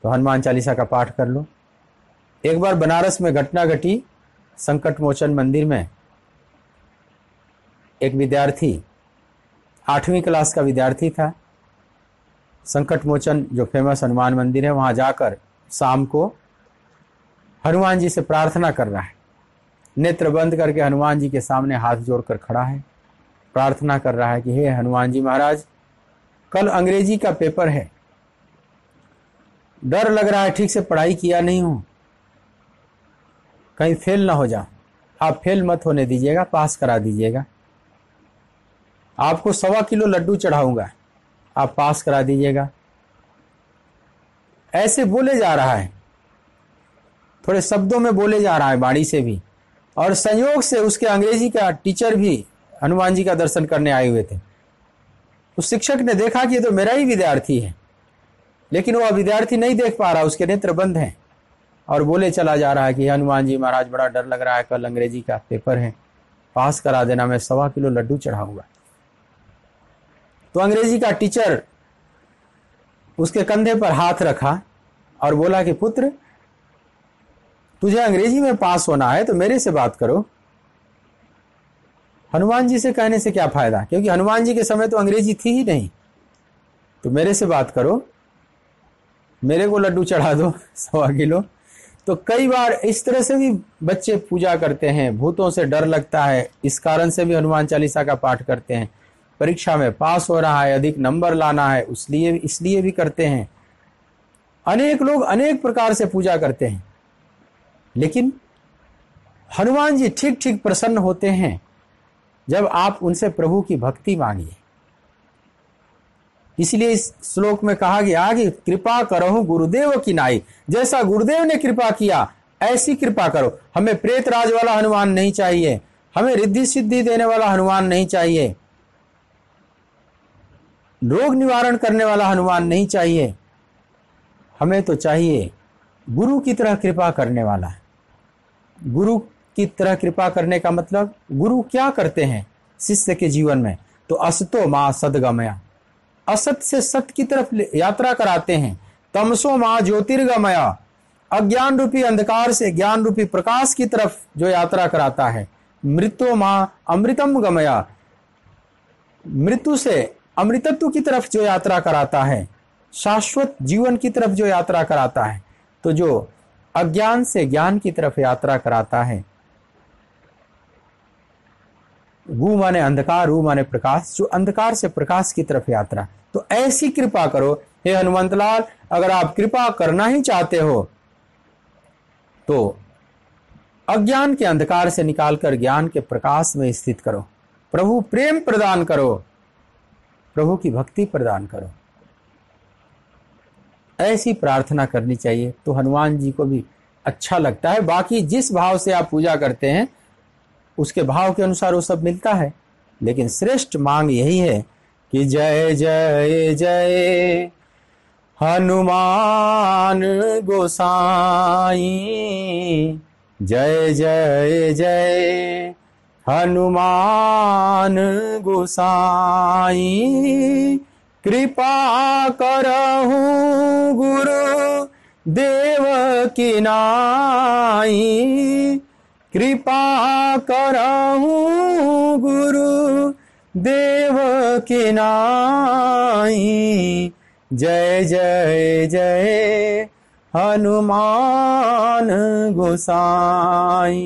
तो हनुमान चालीसा का पाठ कर लो। एक बार बनारस में घटना घटी, संकट मोचन मंदिर में एक विद्यार्थी 8वीं क्लास का विद्यार्थी था। संकट मोचन जो फेमस हनुमान मंदिर है, वहां जाकर शाम को हनुमान जी से प्रार्थना कर रहा है। नेत्र बंद करके हनुमान जी के सामने हाथ जोड़कर खड़ा है, प्रार्थना कर रहा है कि हे हनुमान जी महाराज, कल अंग्रेजी का पेपर है, डर लग रहा है, ठीक से पढ़ाई किया नहीं हूं, कहीं फेल ना हो जाऊं, आप फेल मत होने दीजिएगा, पास करा दीजिएगा। आपको 1.25 किलो लड्डू चढ़ाऊंगा, आप पास करा दीजिएगा। ऐसे बोले जा रहा है, थोड़े शब्दों में बोले जा रहा है, वाणी से भी। और संयोग से उसके अंग्रेजी का टीचर भी हनुमान जी का दर्शन करने आए हुए थे। उस शिक्षक ने देखा कि ये तो मेरा ही विद्यार्थी है, लेकिन वह विद्यार्थी नहीं देख पा रहा, उसके नेत्र बंद हैं, और बोले चला जा रहा है कि हनुमान जी महाराज, बड़ा डर लग रहा है, कल अंग्रेजी का पेपर है, पास करा देना, मैं 1.25 किलो लड्डू चढ़ाऊंगा। तो अंग्रेजी का टीचर उसके कंधे पर हाथ रखा और बोला कि पुत्र, तुझे अंग्रेजी में पास होना है तो मेरे से बात करो, हनुमान जी से कहने से क्या फायदा, क्योंकि हनुमान जी के समय तो अंग्रेजी थी ही नहीं। तो मेरे से बात करो, मेरे को लड्डू चढ़ा दो 1.25 किलो। तो कई बार इस तरह से भी बच्चे पूजा करते हैं, भूतों से डर लगता है, इस कारण से भी हनुमान चालीसा का पाठ करते हैं। परीक्षा में पास हो रहा है, अधिक नंबर लाना है, इसलिए भी करते हैं। अनेक लोग अनेक प्रकार से पूजा करते हैं, लेकिन हनुमान जी ठीक ठीक प्रसन्न होते हैं जब आप उनसे प्रभु की भक्ति मांगिए। इसलिए इस श्लोक में कहा गया कि कृपा करो गुरुदेव की नाई, जैसा गुरुदेव ने कृपा किया ऐसी कृपा करो। हमें प्रेत राज वाला हनुमान नहीं चाहिए, हमें रिद्धि सिद्धि देने वाला हनुमान नहीं चाहिए, रोग निवारण करने वाला हनुमान नहीं चाहिए, हमें तो चाहिए गुरु की तरह कृपा करने वाला। गुरु की तरह कृपा करने का मतलब, गुरु क्या करते हैं शिष्य के जीवन में, तो असतो मां सदगमया, असत से सत की तरफ यात्रा कराते हैं। तमसो मां ज्योतिर्गमया, अज्ञान रूपी अंधकार से ज्ञान रूपी प्रकाश की तरफ जो यात्रा कराता है। मृत्यो मां अमृतम गमया, मृत्यु से अमृतत्व की तरफ जो यात्रा कराता है, शाश्वत जीवन की तरफ जो यात्रा कराता है। तो जो अज्ञान से ज्ञान की तरफ यात्रा कराता है, गु माने अंधकार, रू माने प्रकाश, जो अंधकार से प्रकाश की तरफ यात्रा। तो ऐसी कृपा करो हे हनुमंत लाल। अगर आप कृपा करना ही चाहते हो तो अज्ञान के अंधकार से निकालकर ज्ञान के प्रकाश में स्थित करो, प्रभु प्रेम प्रदान करो, प्रभु की भक्ति प्रदान करो। ऐसी प्रार्थना करनी चाहिए, तो हनुमान जी को भी अच्छा लगता है। बाकी जिस भाव से आप पूजा करते हैं उसके भाव के अनुसार वो सब मिलता है, लेकिन श्रेष्ठ मांग यही है कि जय जय जय हनुमान गोसाई, जय जय जय हनुमान गोसाई, कृपा करहु गुरु देव की नाई, कृपा करहु गुरु देव की नाई, जय जय जय हनुमान गोसाई,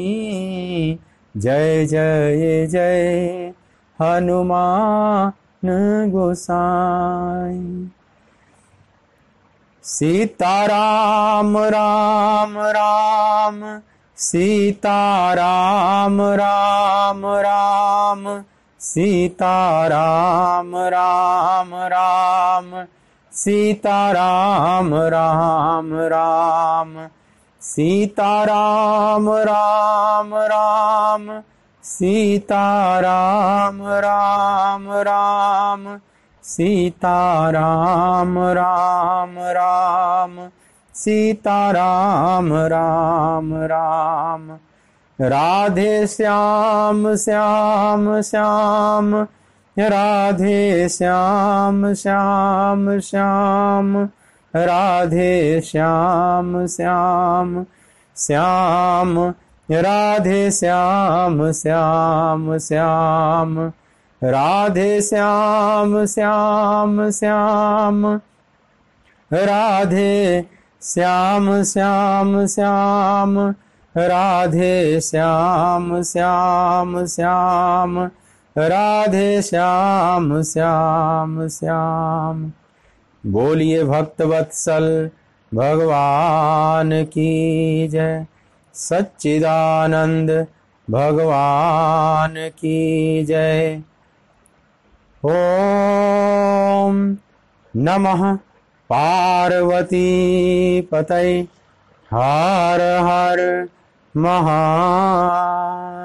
जय जय जय हनुमान गोसाई। सीताराम राम राम, सीताराम राम राम, सीताराम राम राम, सीताराम राम राम, सीताराम राम राम, सीताराम राम राम, सीताराम राम राम, सीताराम राम राम। राधे श्याम श्याम श्याम, राधे श्याम श्याम श्याम, राधे श्याम श्याम श्याम, राधे श्याम श्याम श्याम, राधे श्याम श्याम श्याम, राधे श्याम श्याम श्याम, राधे श्याम श्याम श्याम, राधे श्याम श्याम श्याम। बोलिए भक्त वत्सल भगवान की जय, सच्चिदानंद भगवान की जय। ओम नमः पार्वती पतये, हर हर महादेव।